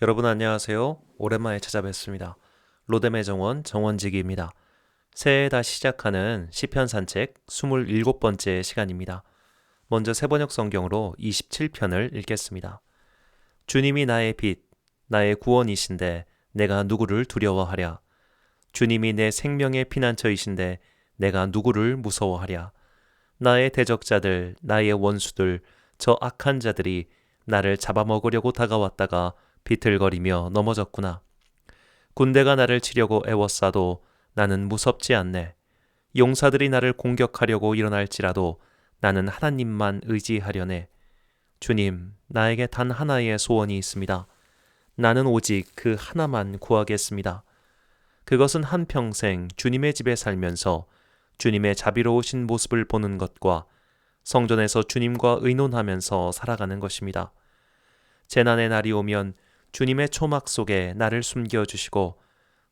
여러분 안녕하세요. 오랜만에 찾아뵙습니다. 로뎀의 정원 정원지기입니다. 새해 다시 시작하는 시편 산책 27번째 시간입니다. 먼저 세번역 성경으로 27편을 읽겠습니다. 주님이 나의 빛, 나의 구원이신데 내가 누구를 두려워하랴. 주님이 내 생명의 피난처이신데 내가 누구를 무서워하랴. 나의 대적자들, 나의 원수들, 저 악한 자들이 나를 잡아먹으려고 다가왔다가 비틀거리며 넘어졌구나. 군대가 나를 치려고 애워싸도 나는 무섭지 않네. 용사들이 나를 공격하려고 일어날지라도 나는 하나님만 의지하려네. 주님, 나에게 단 하나의 소원이 있습니다. 나는 오직 그 하나만 구하겠습니다. 그것은 한평생 주님의 집에 살면서 주님의 자비로우신 모습을 보는 것과 성전에서 주님과 의논하면서 살아가는 것입니다. 재난의 날이 오면 주님의 초막 속에 나를 숨겨주시고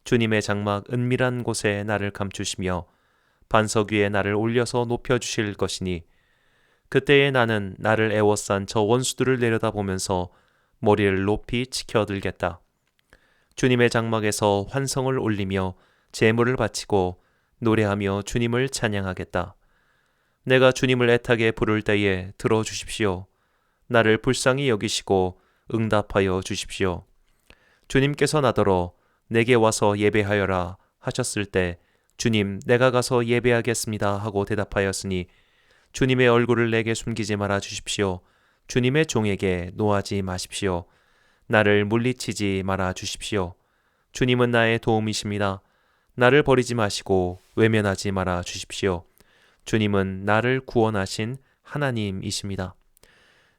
주님의 장막 은밀한 곳에 나를 감추시며 반석 위에 나를 올려서 높여주실 것이니 그때에 나는 나를 애워싼 저 원수들을 내려다보면서 머리를 높이 치켜들겠다. 주님의 장막에서 환성을 올리며 제물을 바치고 노래하며 주님을 찬양하겠다. 내가 주님을 애타게 부를 때에 들어주십시오. 나를 불쌍히 여기시고 응답하여 주십시오. 주님께서 나더러 내게 와서 예배하여라 하셨을 때 주님 내가 가서 예배하겠습니다 하고 대답하였으니 주님의 얼굴을 내게 숨기지 말아 주십시오. 주님의 종에게 노하지 마십시오. 나를 물리치지 말아 주십시오. 주님은 나의 도움이십니다. 나를 버리지 마시고 외면하지 말아 주십시오. 주님은 나를 구원하신 하나님이십니다.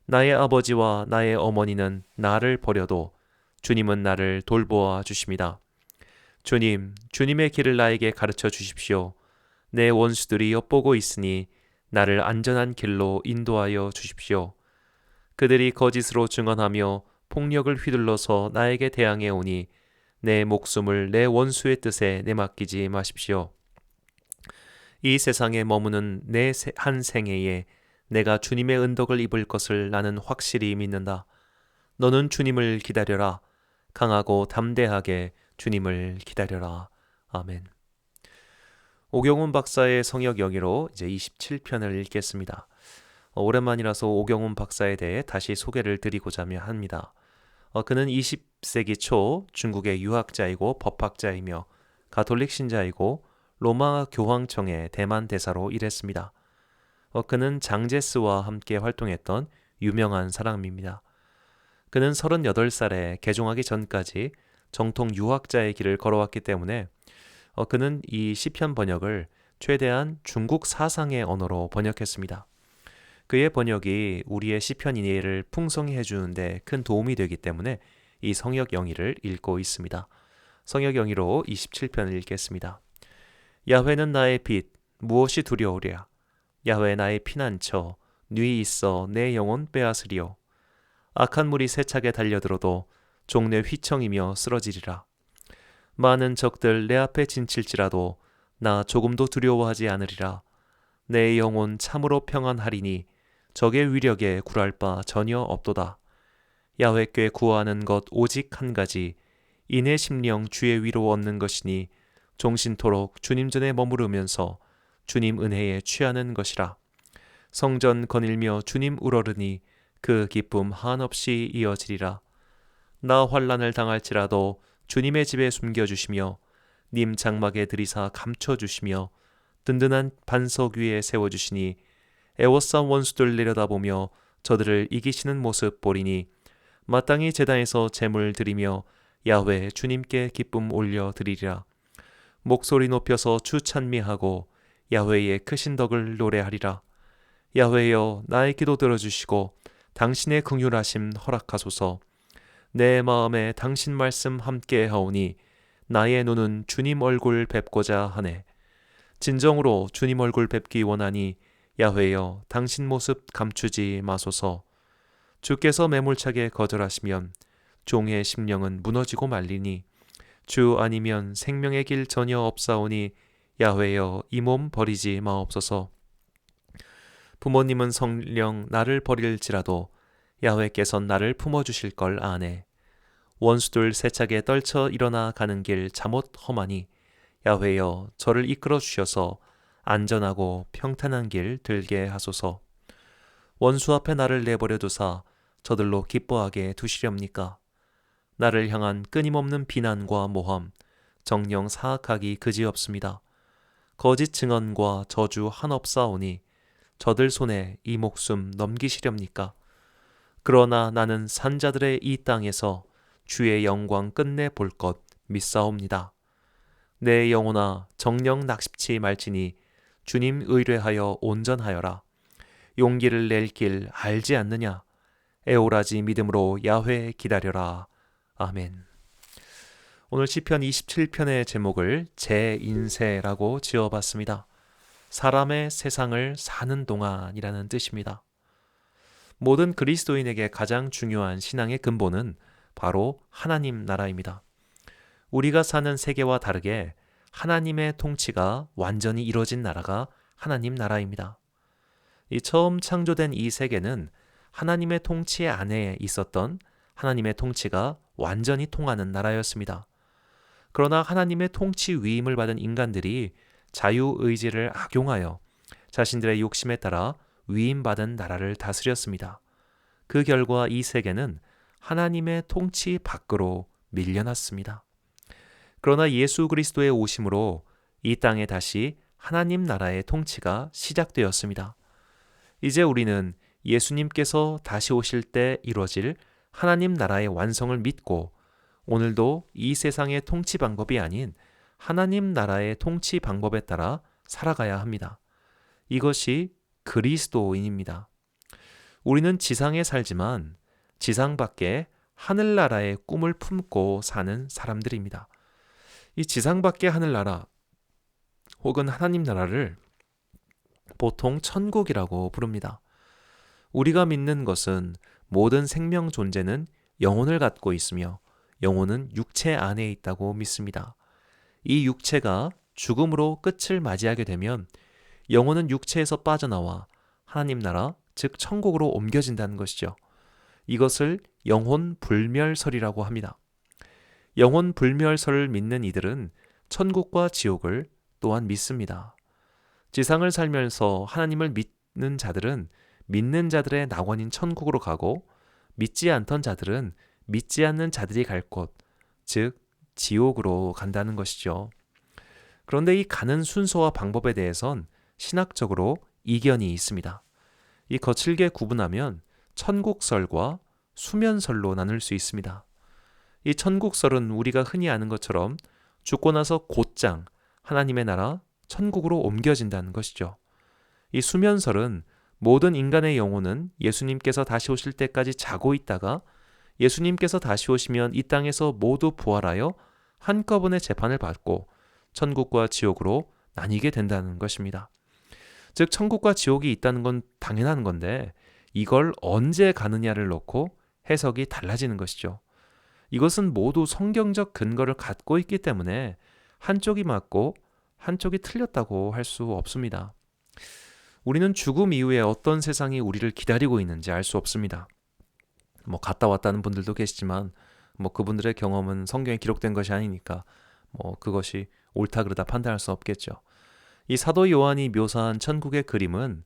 나의 아버지와 나의 어머니는 나를 버려도 주님은 나를 돌보아 주십니다. 주님, 주님의 길을 나에게 가르쳐 주십시오. 내 원수들이 엿보고 있으니 나를 안전한 길로 인도하여 주십시오. 그들이 거짓으로 증언하며 폭력을 휘둘러서 나에게 대항해 오니 내 목숨을 내 원수의 뜻에 내맡기지 마십시오. 이 세상에 머무는 내 한 생애에 내가 주님의 은덕을 입을 것을 나는 확실히 믿는다. 너는 주님을 기다려라. 강하고 담대하게 주님을 기다려라. 아멘. 오경훈 박사의 성역 영의로 이제 27편을 읽겠습니다. 오랜만이라서 오경훈 박사에 대해 다시 소개를 드리고자 합니다. 그는 20세기 초 중국의 유학자이고 법학자이며 가톨릭 신자이고 로마 교황청의 대만 대사로 일했습니다. 그는 장제스와 함께 활동했던 유명한 사람입니다. 그는 38살에 개종하기 전까지 정통 유학자의 길을 걸어왔기 때문에 그는 이 시편 번역을 최대한 중국 사상의 언어로 번역했습니다. 그의 번역이 우리의 시편 이해를 풍성히 해주는데 큰 도움이 되기 때문에 이 성역 영의를 읽고 있습니다. 성역 영의로 27편을 읽겠습니다. 야훼는 나의 빛, 무엇이 두려우랴. 야훼 나의 피난처, 뉘 있어 내 영혼 빼앗으리오. 악한 물이 세차게 달려들어도 종래 휘청이며 쓰러지리라. 많은 적들 내 앞에 진칠지라도 나 조금도 두려워하지 않으리라. 내 영혼 참으로 평안하리니 적의 위력에 굴할 바 전혀 없도다. 야훼께 구하는 것 오직 한 가지, 이내 심령 주의 위로 얻는 것이니 종신토록 주님 전에 머무르면서 주님 은혜에 취하는 것이라. 성전 거닐며 주님 우러르니 그 기쁨 한없이 이어지리라. 나 환난을 당할지라도 주님의 집에 숨겨주시며 님 장막에 들이사 감춰주시며 든든한 반석 위에 세워주시니 애워싼 원수들 내려다보며 저들을 이기시는 모습 보리니 마땅히 제단에서 제물 드리며 야훼 주님께 기쁨 올려 드리리라. 목소리 높여서 주 찬미하고 야훼의 크신 덕을 노래하리라. 야훼여 나의 기도 들어주시고 당신의 긍휼하심 허락하소서. 내 마음에 당신 말씀 함께 하오니 나의 눈은 주님 얼굴 뵙고자 하네. 진정으로 주님 얼굴 뵙기 원하니 야훼여 당신 모습 감추지 마소서. 주께서 매몰차게 거절하시면 종의 심령은 무너지고 말리니 주 아니면 생명의 길 전혀 없사오니 야훼여 이 몸 버리지 마옵소서. 부모님은 성령 나를 버릴지라도 야훼께선 나를 품어주실 걸 아네. 원수들 세차게 떨쳐 일어나 가는 길 잠옷 험하니 야훼여 저를 이끌어 주셔서 안전하고 평탄한 길 들게 하소서. 원수 앞에 나를 내버려 두사 저들로 기뻐하게 두시렵니까? 나를 향한 끊임없는 비난과 모함, 정령 사악하기 그지없습니다. 거짓 증언과 저주 한없사오니 저들 손에 이 목숨 넘기시렵니까? 그러나 나는 산자들의 이 땅에서 주의 영광 끝내 볼 것 믿사옵니다. 내 영혼아 정령 낙심치 말지니 주님 의뢰하여 온전하여라. 용기를 낼 길 알지 않느냐? 애오라지 믿음으로 야훼 기다려라. 아멘. 오늘 시편 27편의 제목을 제 인세라고 지어봤습니다. 사람의 세상을 사는 동안이라는 뜻입니다. 모든 그리스도인에게 가장 중요한 신앙의 근본은 바로 하나님 나라입니다. 우리가 사는 세계와 다르게 하나님의 통치가 완전히 이루어진 나라가 하나님 나라입니다. 이 처음 창조된 이 세계는 하나님의 통치 안에 있었던 하나님의 통치가 완전히 통하는 나라였습니다. 그러나 하나님의 통치 위임을 받은 인간들이 자유의지를 악용하여 자신들의 욕심에 따라 위임받은 나라를 다스렸습니다. 그 결과 이 세계는 하나님의 통치 밖으로 밀려났습니다. 그러나 예수 그리스도의 오심으로 이 땅에 다시 하나님 나라의 통치가 시작되었습니다. 이제 우리는 예수님께서 다시 오실 때 이루어질 하나님 나라의 완성을 믿고 오늘도 이 세상의 통치 방법이 아닌 하나님 나라의 통치 방법에 따라 살아가야 합니다. 이것이 그리스도인입니다. 우리는 지상에 살지만 지상 밖에 하늘나라의 꿈을 품고 사는 사람들입니다. 이 지상 밖의 하늘나라 혹은 하나님 나라를 보통 천국이라고 부릅니다. 우리가 믿는 것은 모든 생명 존재는 영혼을 갖고 있으며 영혼은 육체 안에 있다고 믿습니다. 이 육체가 죽음으로 끝을 맞이하게 되면 영혼은 육체에서 빠져나와 하나님 나라, 즉 천국으로 옮겨진다는 것이죠. 이것을 영혼 불멸설이라고 합니다. 영혼 불멸설을 믿는 이들은 천국과 지옥을 또한 믿습니다. 지상을 살면서 하나님을 믿는 자들은 믿는 자들의 낙원인 천국으로 가고 믿지 않던 자들은 믿지 않는 자들이 갈 곳, 즉 지옥으로 간다는 것이죠. 그런데 이 가는 순서와 방법에 대해선 신학적으로 이견이 있습니다. 이 거칠게 구분하면 천국설과 수면설로 나눌 수 있습니다. 이 천국설은 우리가 흔히 아는 것처럼 죽고 나서 곧장 하나님의 나라 천국으로 옮겨진다는 것이죠. 이 수면설은 모든 인간의 영혼은 예수님께서 다시 오실 때까지 자고 있다가 예수님께서 다시 오시면 이 땅에서 모두 부활하여 한꺼번에 재판을 받고 천국과 지옥으로 나뉘게 된다는 것입니다. 즉 천국과 지옥이 있다는 건 당연한 건데 이걸 언제 가느냐를 놓고 해석이 달라지는 것이죠. 이것은 모두 성경적 근거를 갖고 있기 때문에 한쪽이 맞고 한쪽이 틀렸다고 할 수 없습니다. 우리는 죽음 이후에 어떤 세상이 우리를 기다리고 있는지 알 수 없습니다. 갔다 왔다는 분들도 계시지만 그분들의 경험은 성경에 기록된 것이 아니니까 그것이 옳다 그르다 판단할 수 없겠죠. 이 사도 요한이 묘사한 천국의 그림은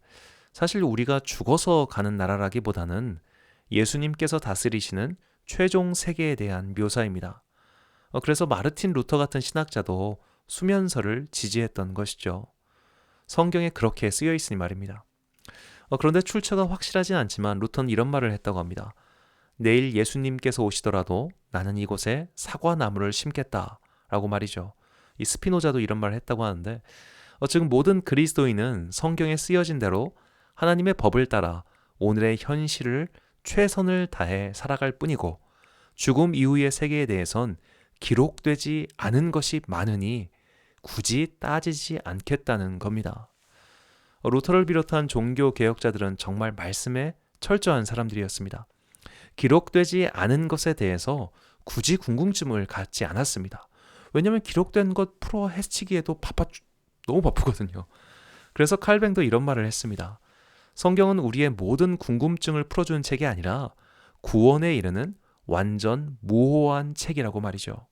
사실 우리가 죽어서 가는 나라라기보다는 예수님께서 다스리시는 최종 세계에 대한 묘사입니다. 그래서 마르틴 루터 같은 신학자도 수면설을 지지했던 것이죠. 성경에 그렇게 쓰여 있으니 말입니다. 그런데 출처가 확실하진 않지만 루터는 이런 말을 했다고 합니다. 내일 예수님께서 오시더라도 나는 이곳에 사과나무를 심겠다라고 말이죠. 이 스피노자도 이런 말을 했다고 하는데 즉 모든 그리스도인은 성경에 쓰여진 대로 하나님의 법을 따라 오늘의 현실을 최선을 다해 살아갈 뿐이고 죽음 이후의 세계에 대해선 기록되지 않은 것이 많으니 굳이 따지지 않겠다는 겁니다. 루터를 비롯한 종교 개혁자들은 정말 말씀에 철저한 사람들이었습니다. 기록되지 않은 것에 대해서 굳이 궁금증을 갖지 않았습니다. 왜냐하면 기록된 것 풀어 헤치기에도 너무 바쁘거든요. 그래서 칼뱅도 이런 말을 했습니다. 성경은 우리의 모든 궁금증을 풀어주는 책이 아니라 구원에 이르는 완전 모호한 책이라고 말이죠.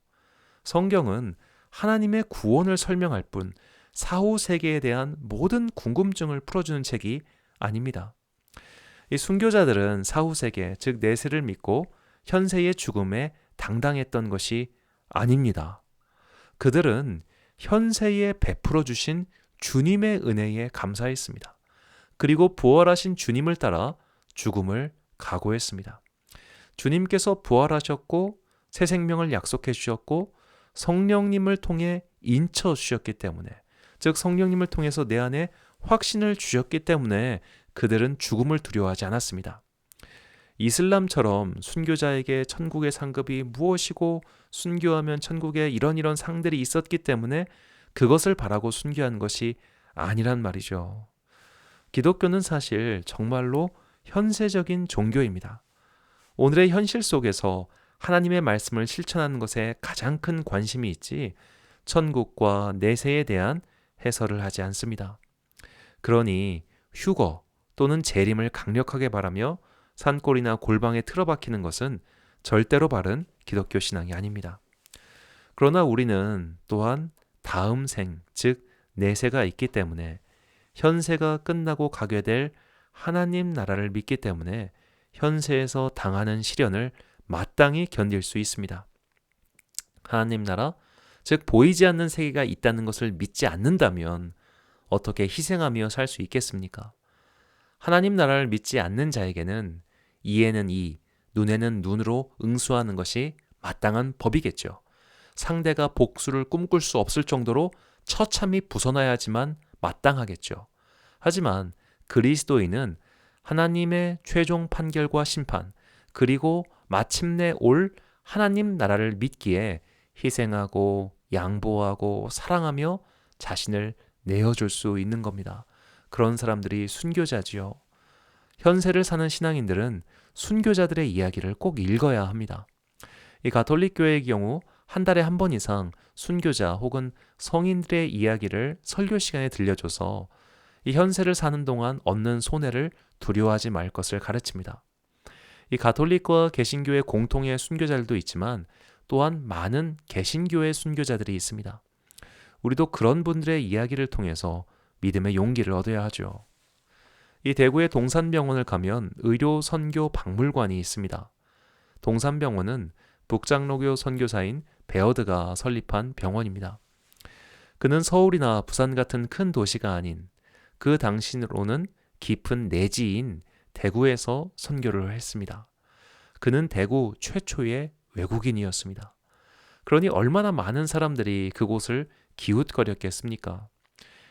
성경은 하나님의 구원을 설명할 뿐 사후 세계에 대한 모든 궁금증을 풀어주는 책이 아닙니다. 이 순교자들은 사후 세계, 즉 내세를 믿고 현세의 죽음에 당당했던 것이 아닙니다. 그들은 현세에 베풀어 주신 주님의 은혜에 감사했습니다. 그리고 부활하신 주님을 따라 죽음을 각오했습니다. 주님께서 부활하셨고 새 생명을 약속해 주셨고 성령님을 통해 인쳐 주셨기 때문에, 즉 성령님을 통해서 내 안에 확신을 주셨기 때문에 그들은 죽음을 두려워하지 않았습니다. 이슬람처럼 순교자에게 천국의 상급이 무엇이고 순교하면 천국에 이런 상들이 있었기 때문에 그것을 바라고 순교한 것이 아니란 말이죠. 기독교는 사실 정말로 현세적인 종교입니다. 오늘의 현실 속에서 하나님의 말씀을 실천하는 것에 가장 큰 관심이 있지 천국과 내세에 대한 해설을 하지 않습니다. 그러니 휴거 또는 재림을 강력하게 바라며 산골이나 골방에 틀어박히는 것은 절대로 바른 기독교 신앙이 아닙니다. 그러나 우리는 또한 다음 생, 즉 내세가 있기 때문에 현세가 끝나고 가게 될 하나님 나라를 믿기 때문에 현세에서 당하는 시련을 마땅히 견딜 수 있습니다. 하나님 나라, 즉 보이지 않는 세계가 있다는 것을 믿지 않는다면 어떻게 희생하며 살 수 있겠습니까? 하나님 나라를 믿지 않는 자에게는 이에는 이, 눈에는 눈으로 응수하는 것이 마땅한 법이겠죠. 상대가 복수를 꿈꿀 수 없을 정도로 처참히 부서나야지만 마땅하겠죠. 하지만 그리스도인은 하나님의 최종 판결과 심판, 그리고 마침내 올 하나님 나라를 믿기에 희생하고 양보하고 사랑하며 자신을 내어줄 수 있는 겁니다. 그런 사람들이 순교자지요. 현세를 사는 신앙인들은 순교자들의 이야기를 꼭 읽어야 합니다. 이 가톨릭 교회의 경우 한 달에 한 번 이상 순교자 혹은 성인들의 이야기를 설교 시간에 들려줘서 이 현세를 사는 동안 얻는 손해를 두려워하지 말 것을 가르칩니다. 이 가톨릭과 개신교의 공통의 순교자들도 있지만 또한 많은 개신교의 순교자들이 있습니다. 우리도 그런 분들의 이야기를 통해서 믿음의 용기를 얻어야 하죠. 이 대구의 동산병원을 가면 의료 선교 박물관이 있습니다. 동산병원은 북장로교 선교사인 베어드가 설립한 병원입니다. 그는 서울이나 부산 같은 큰 도시가 아닌 그 당시로는 깊은 내지인 대구에서 선교를 했습니다. 그는 대구 최초의 외국인이었습니다. 그러니 얼마나 많은 사람들이 그곳을 기웃거렸겠습니까?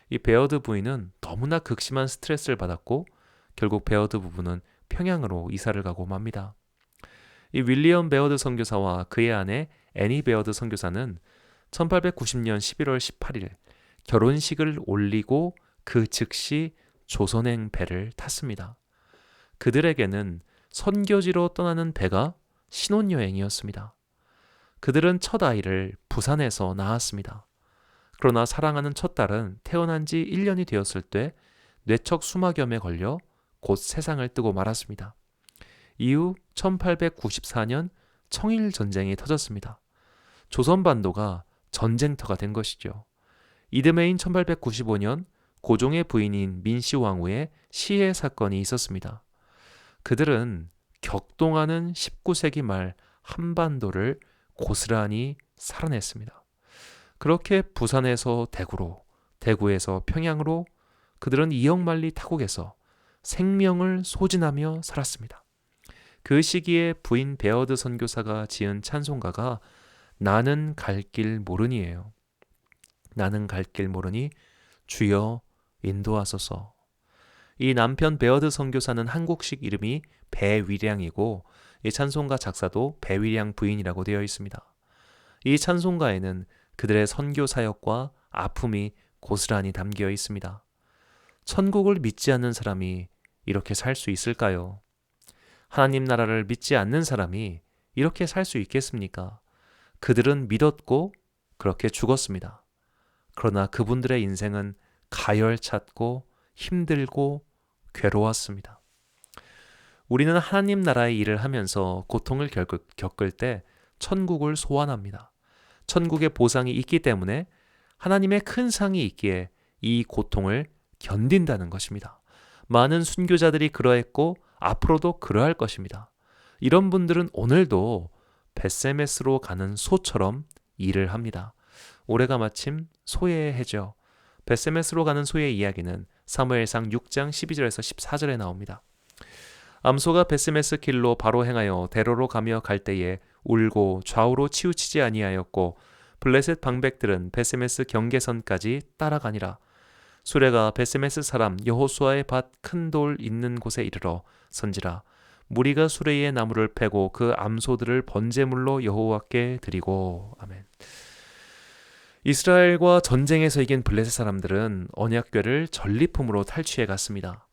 이 베어드 부인은 너무나 극심한 스트레스를 받았고 결국 베어드 부부는 평양으로 이사를 가고 맙니다. 이 윌리엄 베어드 선교사와 그의 아내 애니 베어드 선교사는 1890년 11월 18일 결혼식을 올리고 그 즉시 조선행 배를 탔습니다. 그들에게는 선교지로 떠나는 배가 신혼여행이었습니다. 그들은 첫 아이를 부산에서 낳았습니다. 그러나 사랑하는 첫 딸은 태어난 지 1년이 되었을 때 뇌척 수막염에 걸려 곧 세상을 뜨고 말았습니다. 이후 1894년 청일전쟁이 터졌습니다. 조선반도가 전쟁터가 된 것이죠. 이듬해인 1895년 고종의 부인인 민씨왕후의 시해 사건이 있었습니다. 그들은 격동하는 19세기 말 한반도를 고스란히 살아냈습니다. 그렇게 부산에서 대구로, 대구에서 평양으로 그들은 이역만리 타국에서 생명을 소진하며 살았습니다. 그 시기에 부인 베어드 선교사가 지은 찬송가가 나는 갈 길 모르니예요. 나는 갈 길 모르니 주여 인도하소서. 이 남편 베어드 선교사는 한국식 이름이 배위량이고 이 찬송가 작사도 배위량 부인이라고 되어 있습니다. 이 찬송가에는 그들의 선교 사역과 아픔이 고스란히 담겨 있습니다. 천국을 믿지 않는 사람이 이렇게 살 수 있을까요? 하나님 나라를 믿지 않는 사람이 이렇게 살 수 있겠습니까? 그들은 믿었고 그렇게 죽었습니다. 그러나 그분들의 인생은 가열찼고 힘들고 괴로웠습니다. 우리는 하나님 나라의 일을 하면서 고통을 겪을 때 천국을 소원합니다. 천국의 보상이 있기 때문에 하나님의 큰 상이 있기에 이 고통을 견딘다는 것입니다. 많은 순교자들이 그러했고 앞으로도 그러할 것입니다. 이런 분들은 오늘도 벳세메스로 가는 소처럼 일을 합니다. 올해가 마침 소의 해죠. 벳세메스로 가는 소의 이야기는 사무엘상 6장 12절에서 14절에 나옵니다. 암소가 벳세메스 길로 바로 행하여 대로로 가며 갈 때에 울고 좌우로 치우치지 아니하였고 블레셋 방백들은 벳세메스 경계선까지 따라가니라. 수레가 벳세메스 사람 여호수아의 밭 큰 돌 있는 곳에 이르러 선지라. 무리가 수레의 나무를 패고 그 암소들을 번제물로 여호와께 드리고. 아멘. 이스라엘과 전쟁에서 이긴 블레셋 사람들은 언약궤를 전리품으로 탈취해 갔습니다.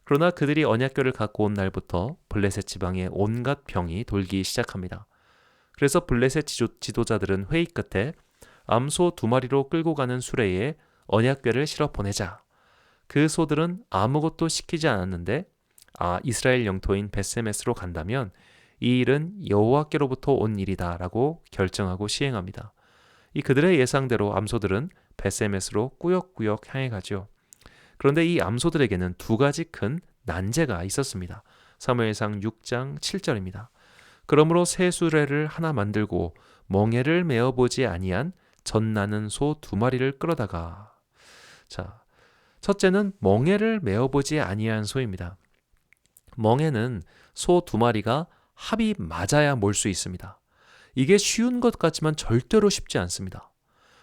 그러나 그들이 언약궤를 갖고 온 날부터 블레셋 지방에 온갖 병이 돌기 시작합니다. 그래서 블레셋 지도자들은 회의 끝에 암소 2마리로 끌고 가는 수레에 언약궤를 실어 보내자. 그 소들은 아무것도 시키지 않았는데 이스라엘 영토인 벳세메스로 간다면 이 일은 여호와께로부터 온 일이다 라고 결정하고 시행합니다. 이 그들의 예상대로 암소들은 벳세메스로 꾸역꾸역 향해 가죠. 그런데 이 암소들에게는 2가지 큰 난제가 있었습니다. 사무엘상 6장 7절입니다. 그러므로 새 수레를 하나 만들고 멍에를 메어보지 아니한 젖나는 소 2마리를 끌어다가. 자, 첫째는 멍에를 메어보지 아니한 소입니다. 멍에는 소 2마리가 합이 맞아야 몰 수 있습니다. 이게 쉬운 것 같지만 절대로 쉽지 않습니다.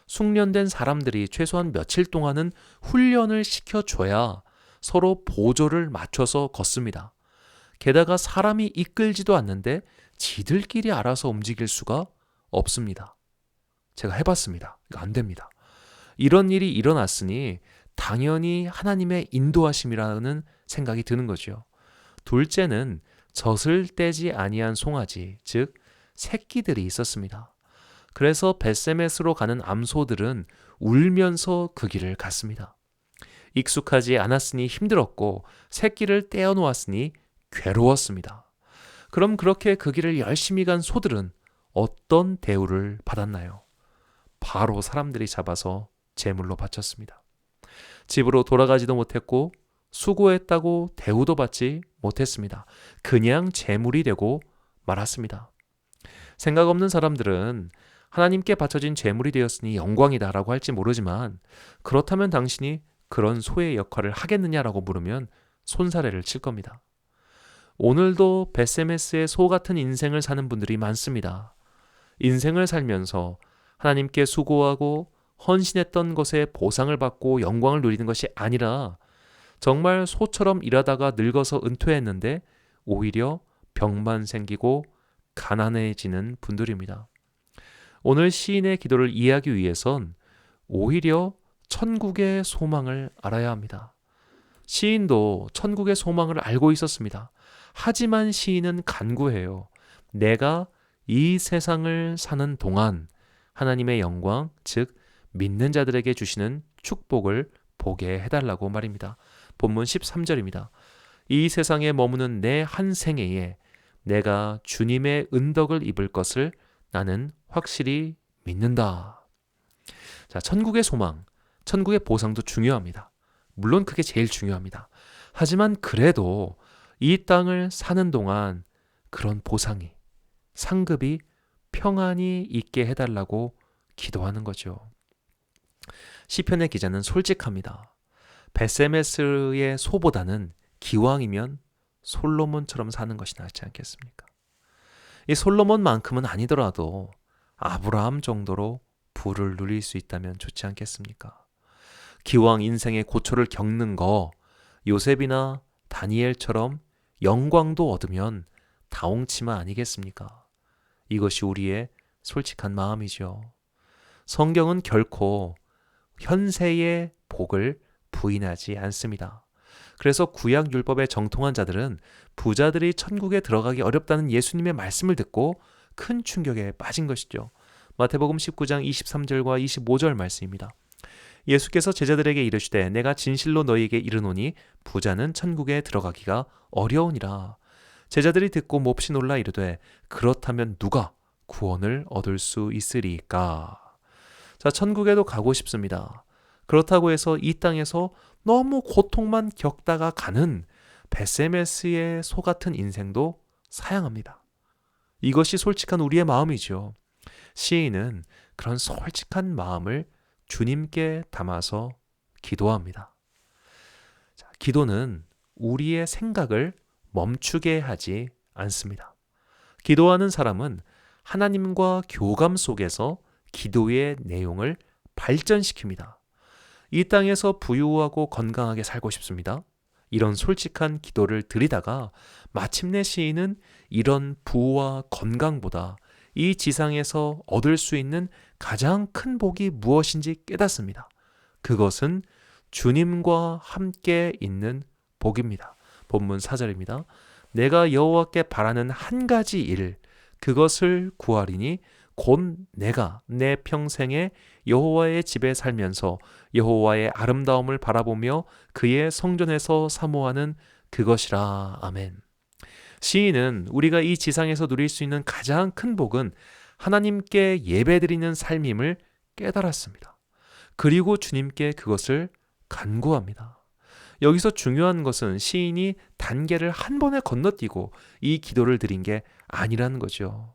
숙련된 사람들이 최소한 며칠 동안은 훈련을 시켜줘야 서로 보조를 맞춰서 걷습니다. 게다가 사람이 이끌지도 않는데 지들끼리 알아서 움직일 수가 없습니다. 제가 해봤습니다. 이거 안 됩니다. 이런 일이 일어났으니 당연히 하나님의 인도하심이라는 생각이 드는 거죠. 둘째는 젖을 떼지 아니한 송아지, 즉 새끼들이 있었습니다. 그래서 벳세메스로 가는 암소들은 울면서 그 길을 갔습니다. 익숙하지 않았으니 힘들었고 새끼를 떼어놓았으니 괴로웠습니다. 그럼 그렇게 그 길을 열심히 간 소들은 어떤 대우를 받았나요? 바로 사람들이 잡아서 제물로 바쳤습니다. 집으로 돌아가지도 못했고 수고했다고 대우도 받지 못했습니다. 그냥 제물이 되고 말았습니다. 생각 없는 사람들은 하나님께 바쳐진 제물이 되었으니 영광이다라고 할지 모르지만 그렇다면 당신이 그런 소의 역할을 하겠느냐라고 물으면 손사래를 칠 겁니다. 오늘도 벳세메스의 소 같은 인생을 사는 분들이 많습니다. 인생을 살면서 하나님께 수고하고 헌신했던 것에 보상을 받고 영광을 누리는 것이 아니라 정말 소처럼 일하다가 늙어서 은퇴했는데 오히려 병만 생기고 가난해지는 분들입니다. 오늘 시인의 기도를 이해하기 위해선 오히려 천국의 소망을 알아야 합니다. 시인도 천국의 소망을 알고 있었습니다. 하지만 시인은 간구해요. 내가 이 세상을 사는 동안 하나님의 영광, 즉 믿는 자들에게 주시는 축복을 보게 해달라고 말입니다. 본문 13절입니다. 이 세상에 머무는 내 한 생애에 내가 주님의 은덕을 입을 것을 나는 확실히 믿는다. 자, 천국의 소망, 천국의 보상도 중요합니다. 물론 그게 제일 중요합니다. 하지만 그래도 이 땅을 사는 동안 그런 보상이, 상급이 평안히 있게 해달라고 기도하는 거죠. 시편의 기자는 솔직합니다. 벳세메스의 소보다는 기왕이면 솔로몬처럼 사는 것이 낫지 않겠습니까? 이 솔로몬만큼은 아니더라도 아브라함 정도로 부를 누릴 수 있다면 좋지 않겠습니까? 기왕 인생의 고초를 겪는 거 요셉이나 다니엘처럼 영광도 얻으면 다홍치마 아니겠습니까? 이것이 우리의 솔직한 마음이죠. 성경은 결코 현세의 복을 부인하지 않습니다. 그래서 구약 율법에 정통한 자들은 부자들이 천국에 들어가기 어렵다는 예수님의 말씀을 듣고 큰 충격에 빠진 것이죠. 마태복음 19장 23절과 25절 말씀입니다. 예수께서 제자들에게 이르시되 내가 진실로 너희에게 이르노니 부자는 천국에 들어가기가 어려우니라. 제자들이 듣고 몹시 놀라 이르되 그렇다면 누가 구원을 얻을 수 있으리까? 자, 천국에도 가고 싶습니다. 그렇다고 해서 이 땅에서 너무 고통만 겪다가 가는 베세메스의 소 같은 인생도 사양합니다. 이것이 솔직한 우리의 마음이죠. 시인은 그런 솔직한 마음을 주님께 담아서 기도합니다. 자, 기도는 우리의 생각을 멈추게 하지 않습니다. 기도하는 사람은 하나님과 교감 속에서 기도의 내용을 발전시킵니다. 이 땅에서 부유하고 건강하게 살고 싶습니다. 이런 솔직한 기도를 드리다가 마침내 시인은 이런 부와 건강보다 이 지상에서 얻을 수 있는 가장 큰 복이 무엇인지 깨닫습니다. 그것은 주님과 함께 있는 복입니다. 본문 4절입니다. 내가 여호와께 바라는 한 가지 일 그것을 구하리니 곧 내가 내 평생에 여호와의 집에 살면서 여호와의 아름다움을 바라보며 그의 성전에서 사모하는 그것이라. 아멘. 시인은 우리가 이 지상에서 누릴 수 있는 가장 큰 복은 하나님께 예배드리는 삶임을 깨달았습니다. 그리고 주님께 그것을 간구합니다. 여기서 중요한 것은 시인이 단계를 한 번에 건너뛰고 이 기도를 드린 게 아니라는 거죠.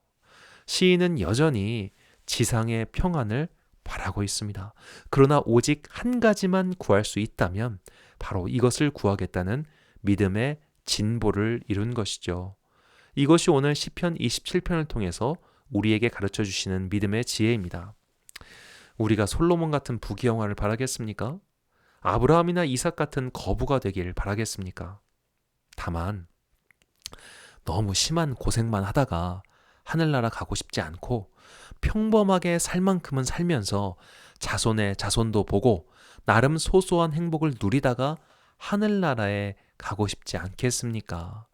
시인은 여전히 지상의 평안을 바라고 있습니다. 그러나 오직 한 가지만 구할 수 있다면 바로 이것을 구하겠다는 믿음의 진보를 이룬 것이죠. 이것이 오늘 시편 27편을 통해서 우리에게 가르쳐 주시는 믿음의 지혜입니다. 우리가 솔로몬 같은 부귀영화를 바라겠습니까? 아브라함이나 이삭 같은 거부가 되길 바라겠습니까? 다만 너무 심한 고생만 하다가 하늘나라 가고 싶지 않고 평범하게 살 만큼은 살면서 자손의 자손도 보고 나름 소소한 행복을 누리다가 하늘나라에 가고 싶지 않겠습니까?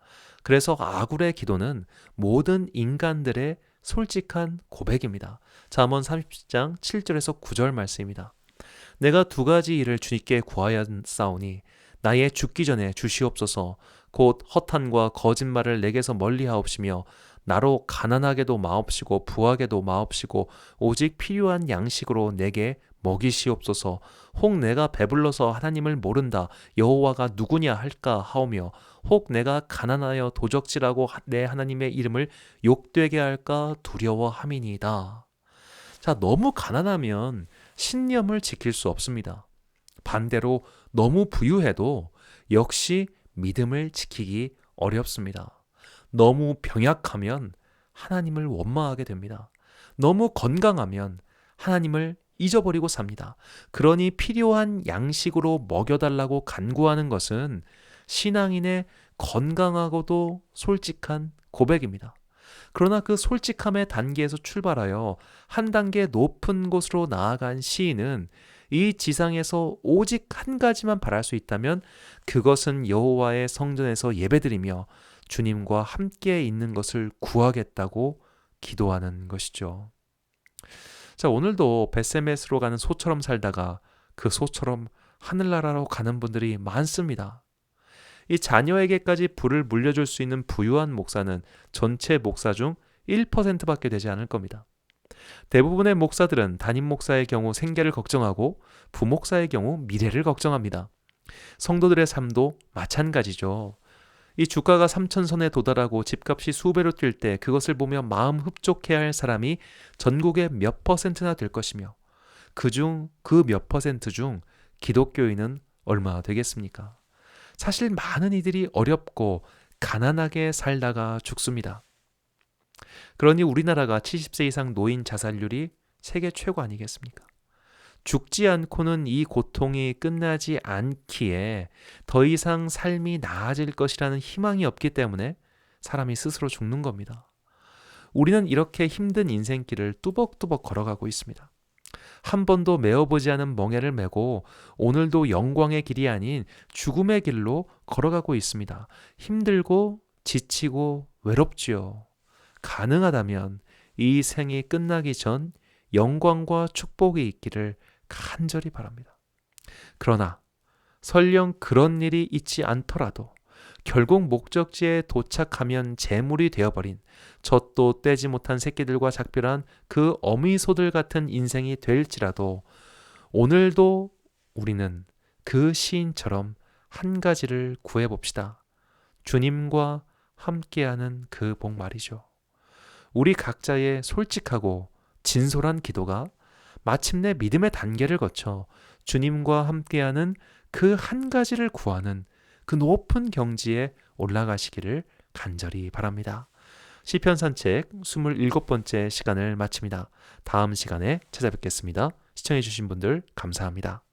그래서 아굴의 기도는 모든 인간들의 솔직한 고백입니다. 잠언 30장 7절에서 9절 말씀입니다. 내가 두 가지 일을 주님께 구하였사오니 나의 죽기 전에 주시옵소서. 곧 허탄과 거짓말을 내게서 멀리하옵시며 나로 가난하게도 마옵시고 부하게도 마옵시고 오직 필요한 양식으로 내게 먹이시옵소서. 혹 내가 배불러서 하나님을 모른다 여호와가 누구냐 할까 하오며 혹 내가 가난하여 도적질하고 내 하나님의 이름을 욕되게 할까 두려워함이니이다. 자, 너무 가난하면 신념을 지킬 수 없습니다. 반대로 너무 부유해도 역시 믿음을 지키기 어렵습니다. 너무 병약하면 하나님을 원망하게 됩니다. 너무 건강하면 하나님을 잊어버리고 삽니다. 그러니 필요한 양식으로 먹여달라고 간구하는 것은 신앙인의 건강하고도 솔직한 고백입니다. 그러나 그 솔직함의 단계에서 출발하여 한 단계 높은 곳으로 나아간 시인은 이 지상에서 오직 한 가지만 바랄 수 있다면 그것은 여호와의 성전에서 예배드리며 주님과 함께 있는 것을 구하겠다고 기도하는 것이죠. 자, 오늘도 벳세메스로 가는 소처럼 살다가 그 소처럼 하늘나라로 가는 분들이 많습니다. 이 자녀에게까지 부를 물려줄 수 있는 부유한 목사는 전체 목사 중 1%밖에 되지 않을 겁니다. 대부분의 목사들은 담임 목사의 경우 생계를 걱정하고 부목사의 경우 미래를 걱정합니다. 성도들의 삶도 마찬가지죠. 이 주가가 3,000선에 도달하고 집값이 수배로 뛸 때 그것을 보며 마음 흡족해야 할 사람이 전국에 몇 퍼센트나 될 것이며 그중 그 몇 퍼센트 중 기독교인은 얼마나 되겠습니까? 사실 많은 이들이 어렵고 가난하게 살다가 죽습니다. 그러니 우리나라가 70세 이상 노인 자살률이 세계 최고 아니겠습니까? 죽지 않고는 이 고통이 끝나지 않기에 더 이상 삶이 나아질 것이라는 희망이 없기 때문에 사람이 스스로 죽는 겁니다. 우리는 이렇게 힘든 인생길을 뚜벅뚜벅 걸어가고 있습니다. 한 번도 메어보지 않은 멍에를 메고 오늘도 영광의 길이 아닌 죽음의 길로 걸어가고 있습니다. 힘들고 지치고 외롭지요. 가능하다면 이 생이 끝나기 전 영광과 축복이 있기를 간절히 바랍니다. 그러나 설령 그런 일이 있지 않더라도 결국 목적지에 도착하면 재물이 되어버린 젖도 떼지 못한 새끼들과 작별한 그 어미소들 같은 인생이 될지라도 오늘도 우리는 그 시인처럼 한 가지를 구해봅시다. 주님과 함께하는 그 복 말이죠. 우리 각자의 솔직하고 진솔한 기도가 마침내 믿음의 단계를 거쳐 주님과 함께하는 그 한 가지를 구하는 그 높은 경지에 올라가시기를 간절히 바랍니다. 시편 산책 27번째 시간을 마칩니다. 다음 시간에 찾아뵙겠습니다. 시청해주신 분들 감사합니다.